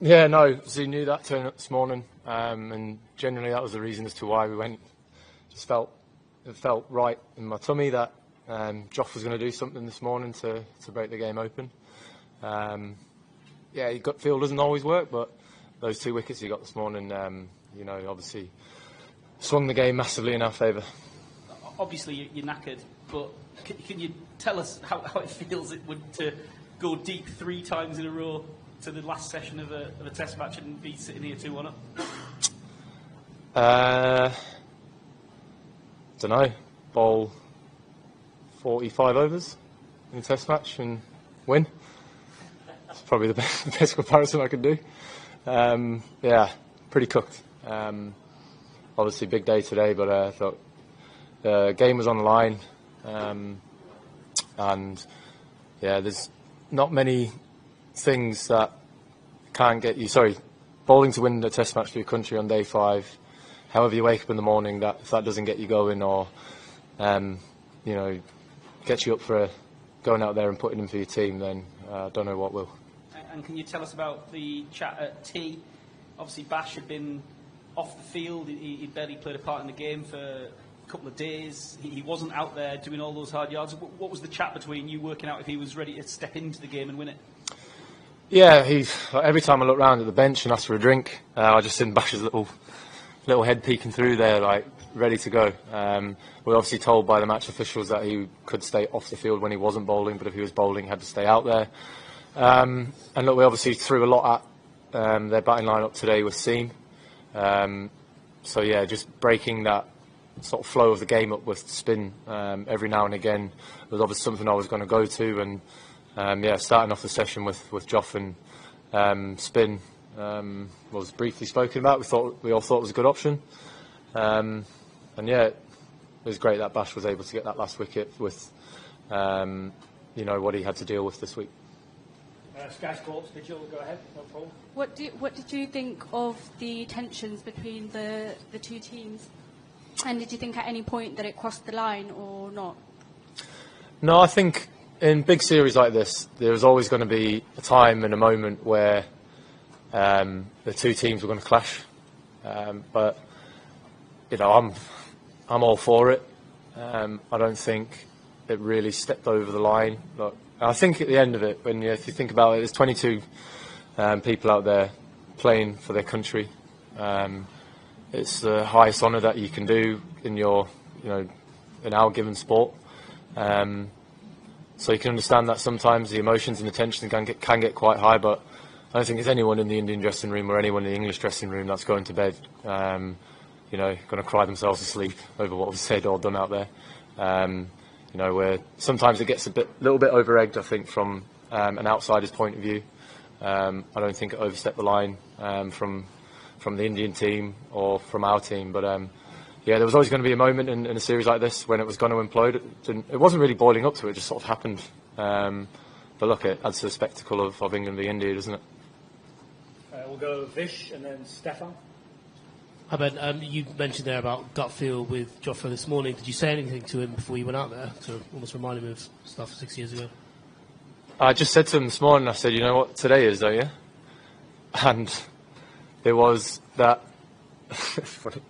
Yeah, no, Zoo knew that turn up this morning, and generally that was the reason as to why we went. It felt right in my tummy that Joff was going to do something this morning to break the game open. Yeah, your gut feel doesn't always work, but those 2 wickets he got this morning, obviously swung the game massively in our favour. Obviously you're knackered, but can you tell us how it feels to go deep 3 times in a row to the last session of a test match and be sitting here 2-1 up? Don't know. Bowl 45 overs in a test match and win. That's probably the best comparison I could do. Yeah, pretty cooked. Obviously big day today, but I thought the game was on the line, and yeah, there's not many things that can't get you. Sorry, bowling to win the test match for your country on day 5. However you wake up in the morning, if that doesn't get you going, or get you up for going out there and putting in for your team, then I don't know what will. And can you tell us about the chat at tea? Obviously, Bash had been off the field. He'd barely played a part in the game for a couple of days. He wasn't out there doing all those hard yards. What was the chat between you working out if he was ready to step into the game and win it? Yeah, every time I look round at the bench and ask for a drink, I just see Bash's little head peeking through there, like ready to go. We were obviously told by the match officials that he could stay off the field when he wasn't bowling, but if he was bowling, he had to stay out there. And look, we obviously threw a lot at their batting line-up today with seam. So yeah, just breaking that sort of flow of the game up with spin every now and again was obviously something I was going to go to, and yeah, starting off the session with Joff and spin was briefly spoken about. We all thought it was a good option, and yeah, it was great that Bash was able to get that last wicket with what he had to deal with this week. Sky Sports, did you go ahead? No problem. What did you think of the tensions between the 2 teams? And did you think at any point that it crossed the line or not? No, I think in big series like this, there's always going to be a time and a moment where the 2 teams were going to clash. But I'm all for it. I don't think it really stepped over the line. Look, I think at the end of it, if you think about it, there's 22 people out there playing for their country. It's the highest honour that you can do in in our given sport. So you can understand that sometimes the emotions and the tension can get quite high, but I don't think there's anyone in the Indian dressing room or anyone in the English dressing room that's going to bed, going to cry themselves to sleep over what was said or done out there. Where sometimes it gets little bit over-egged, I think, from an outsider's point of view. I don't think it overstepped the line from the Indian team or from our team, but yeah, there was always going to be a moment in a series like this when it was going to implode. It wasn't really boiling up to it; it just sort of happened. But look, it adds to the spectacle of England v India, doesn't it? We'll go Vish and then Stefan. Hi Ben, you mentioned there about gut feel with Jofra this morning. Did you say anything to him before you went out there to almost remind him of stuff 6 years ago? I just said to him this morning, I said, you know what today is, don't you? And it was that, funny.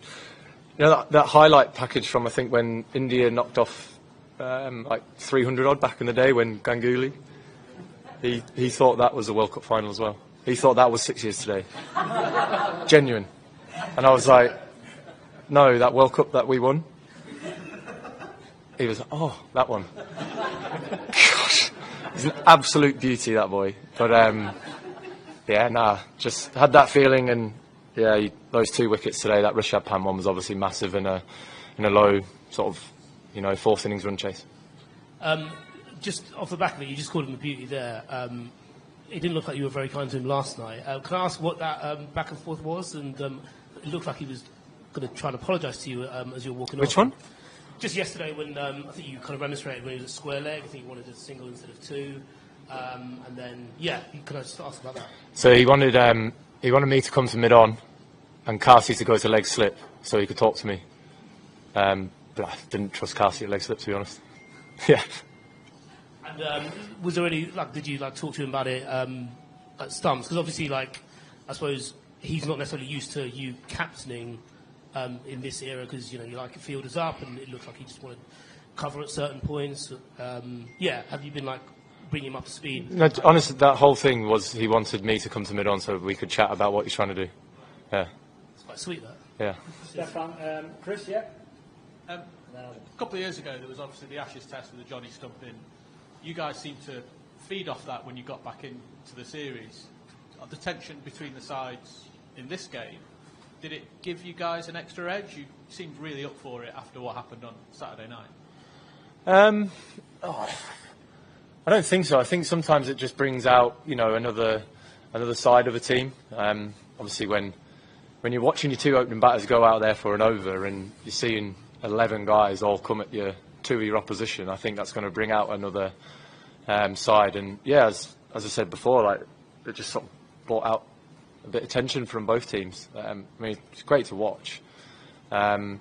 That highlight package from, I think, when India knocked off like 300 odd back in the day when Ganguly, he thought that was a World Cup final as well. He thought that was 6 years today. Genuine. And I was like, no, that World Cup that we won. He was like, oh, that one. Gosh, he's an absolute beauty, that boy. But just had that feeling, and yeah, those 2 wickets today. That Rishabh Pant one was obviously massive in a low sort of 4th innings run chase. Just off the back of it, you just called him a beauty there. It didn't look like you were very kind to him last night. Can I ask what that back and forth was? And it looked like he was going to try and apologise to you as you were walking off. Which one? Just yesterday when I think you kind of remonstrated when he was at square leg. I think you wanted a single instead of 2. And then, yeah, can I just ask about that? So he wanted me to come to mid-on and Kasi to go to leg slip so he could talk to me. But I didn't trust Kasi at leg slip, to be honest. Yeah. And was there any, did you talk to him about it at stumps? Because obviously, I suppose he's not necessarily used to you captaining in this era because, you like a fielders up and it looks like he just wanted to cover at certain points. Have you been bringing him up to speed? No, honestly, that whole thing was he wanted me to come to mid-on so we could chat about what he's trying to do. Yeah. It's quite sweet, that. Yeah. Stefan, Chris, yeah? A couple of years ago, there was obviously the Ashes test with the Johnny stumping. You guys seemed to feed off that when you got back into the series. The tension between the sides in this game, did it give you guys an extra edge? You seemed really up for it after what happened on Saturday night. I don't think so. I think sometimes it just brings out, another side of a team. Obviously, when you're watching your two opening batters go out there for an over and you're seeing 11 guys all come at your two-year opposition, I think that's going to bring out another side. And yeah, as I said before, it just sort of brought out a bit of tension from both teams. It's great to watch. But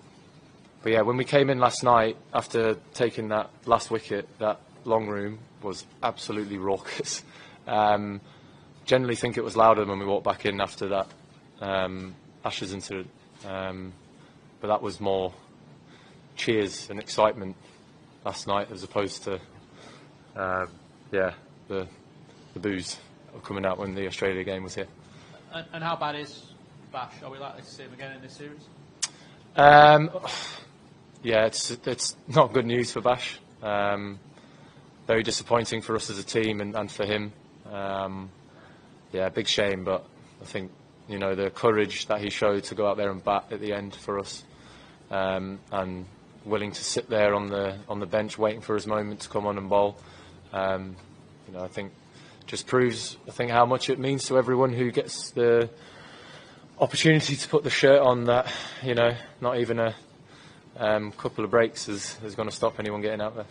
yeah, when we came in last night after taking that last wicket, that long room was absolutely raucous. Generally think it was louder when we walked back in after that Ashes incident. But that was more cheers and excitement last night as opposed to the boos coming out when the Australia game was here. And how bad is Bash? Are we likely to see him again in this series? Yeah, it's not good news for Bash. Very disappointing for us as a team and for him. Big shame, but I think the courage that he showed to go out there and bat at the end for us, and willing to sit there on the bench waiting for his moment to come on and bowl. I think just proves how much it means to everyone who gets the opportunity to put the shirt on. That not even a couple of breaks is going to stop anyone getting out there.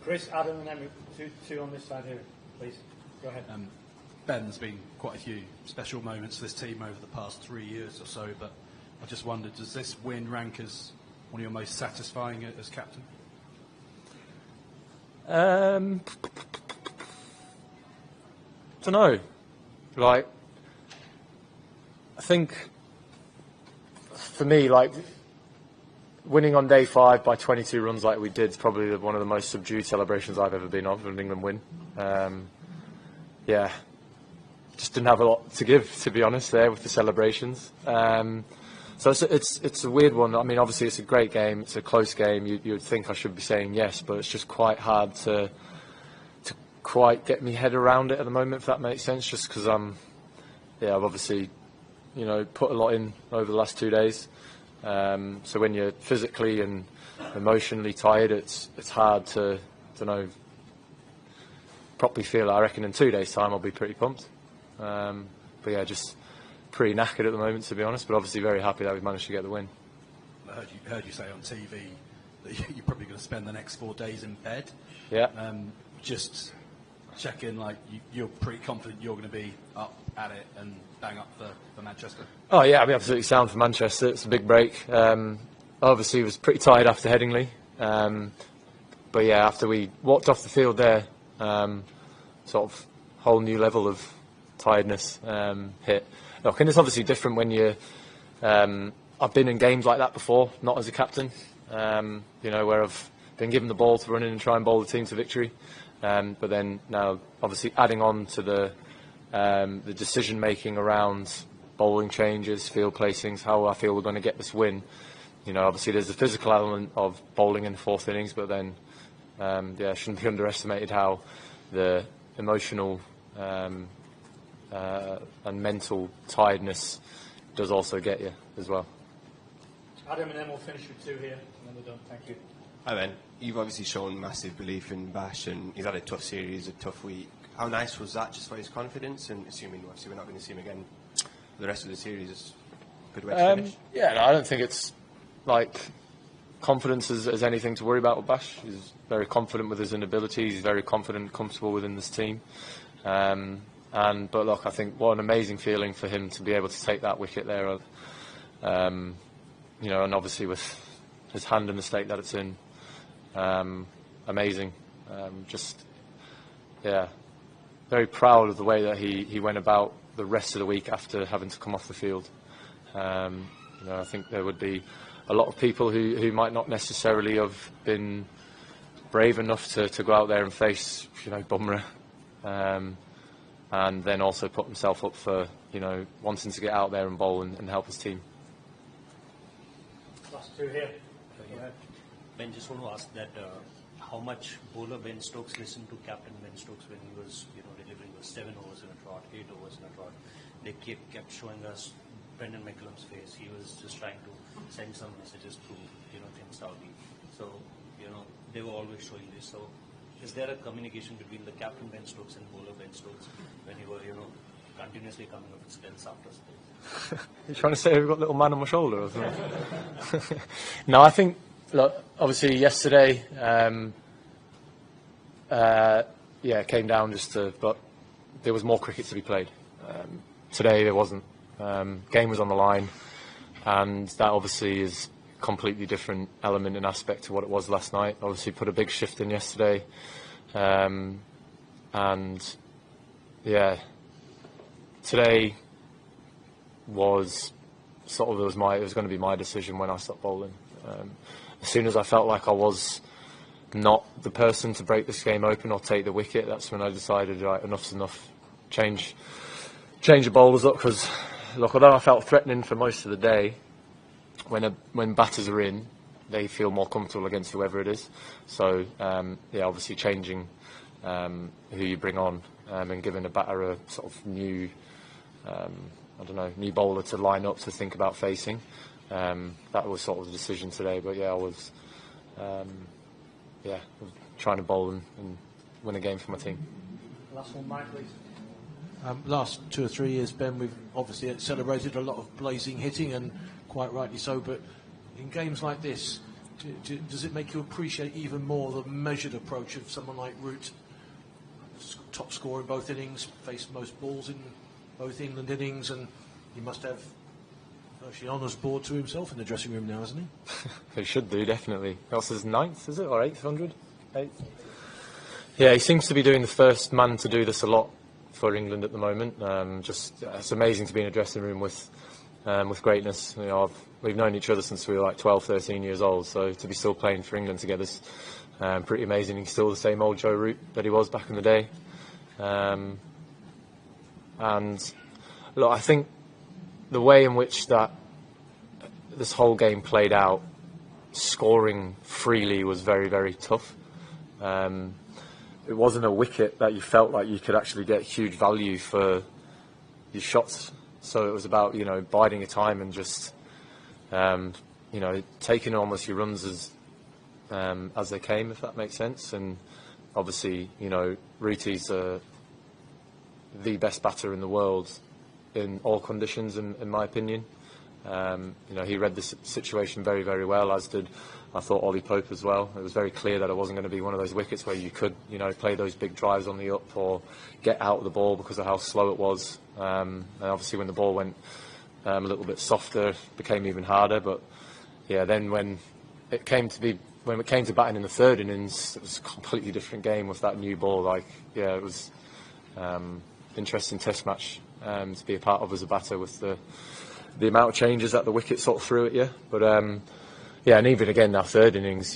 Chris, Adam, and then two on this side here, please. Go ahead. Ben, there's been quite a few special moments for this team over the past 3 years or so, but I just wondered, does this win rank as one of your most satisfying as captain? I don't know. I think for me, winning on day 5 by 22 runs like we did is probably one of the most subdued celebrations I've ever been on for an England win. Just didn't have a lot to give, to be honest, there with the celebrations. So it's a weird one. I mean, obviously it's a great game. It's a close game. You'd think I should be saying yes, but it's just quite hard to quite get my head around it at the moment, if that makes sense. Just because I've obviously put a lot in over the last 2 days. So when you're physically and emotionally tired, it's hard to properly feel it. I reckon in 2 days' time I'll be pretty pumped. Just pretty knackered at the moment, to be honest. But obviously very happy that we've managed to get the win. I heard you say on TV that you're probably going to spend the next 4 days in bed. Yeah. Just check in, you're pretty confident you're going to be up at it and bang up for Manchester? Oh yeah, I'll be absolutely sound for Manchester. It's a big break. Obviously was pretty tired after Headingley. But yeah, after we walked off the field there, sort of whole new level of tiredness hit. Look, and it's obviously different when you. I've been in games like that before, not as a captain. Where I've been given the ball to run in and try and bowl the team to victory. But then now, obviously, adding on to the decision making around bowling changes, field placings, how I feel we're going to get this win. Obviously there's the physical element of bowling in the 4th innings, but then it shouldn't be underestimated how the emotional and mental tiredness does also get you as well. Adam, and then we'll finish with 2 here, and then we're done. Thank you. Hi Ben, you've obviously shown massive belief in Bash and he's had a tough series, a tough week. How nice was that just for his confidence, and assuming obviously we're not going to see him again for the rest of the series, is a good way to finish? I don't think it's confidence is anything to worry about with Bash. He's very confident with his abilities, he's very confident, comfortable within this team. But look, I think what an amazing feeling for him to be able to take that wicket there, and obviously with his hand in the state that it's in, amazing. Very proud of the way that he went about the rest of the week after having to come off the field. I think there would be a lot of people who might not necessarily have been brave enough to go out there and face, Bumrah, and then also put himself up for, wanting to get out there and bowl and help his team. Last two here. Ben, just want to ask that how much bowler Ben Stokes listened to Captain Ben Stokes when he was, delivering the 7 overs in a trot, 8 overs in a trot. They kept showing us Brendan McCullum's face. He was just trying to send some messages to, Tim Saudi. So, they were always showing this. So, is there a communication between the Captain Ben Stokes and bowler Ben Stokes when you were, continuously coming up with spells after spells? You're trying to say we've got a little man on my shoulder or something? No, I think, look, obviously yesterday, it came down but there was more cricket to be played. Today there wasn't. Game was on the line, and that obviously is a completely different element and aspect to what it was last night. Obviously put a big shift in yesterday, today was it was going to be my decision when I stopped bowling. As soon as I felt like I was not the person to break this game open or take the wicket, that's when I decided, right, enough's enough. Change the bowlers up, because look, although I felt threatening for most of the day, when batters are in, they feel more comfortable against whoever it is. So obviously changing who you bring on and giving a batter a sort of new new bowler to line up to think about facing. That was sort of the decision today. But I was trying to bowl and win a game for my team. Last one, Mike, please. Last 2 or 3 years, Ben, we've obviously celebrated a lot of blazing hitting, and quite rightly so, but in games like this, does it make you appreciate even more the measured approach of someone like Root, top scorer in both innings, faced most balls in both England innings, and he must have virtually honours board to himself in the dressing room now, hasn't he? He should do, definitely. That's his 9th, is it, or 800? 8th? Yeah, he seems to be doing the first man to do this a lot for England at the moment. It's amazing to be in a dressing room with greatness. We've known each other since we were like 12, 13 years old, so to be still playing for England together is pretty amazing. He's still the same old Joe Root that he was back in the day. And look, I think the way in which this whole game played out, scoring freely was very, very tough. It wasn't a wicket that you felt like you could actually get huge value for your shots. So it was about, biding your time and just, taking almost your runs as they came, if that makes sense. And obviously, Ruti's the best batter in the world in all conditions, in my opinion. He read the situation very, very well, as did, I thought, Ollie Pope as well. It was very clear that it wasn't going to be one of those wickets where you could, play those big drives on the up or get out of the ball because of how slow it was. And obviously when the ball went a little bit softer, it became even harder. But then when it came to batting in the 3rd innings, it was a completely different game with that new ball. It was interesting test match to be a part of as a batter, with the amount of changes that the wicket sort of threw at you. But and even again, that 3rd innings,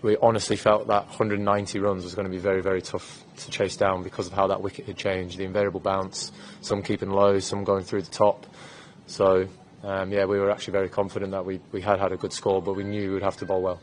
we honestly felt that 190 runs was going to be very, very tough to chase down because of how that wicket had changed. The invariable bounce, some keeping low, some going through the top. So we were actually very confident that we had a good score, but we knew we would have to bowl well.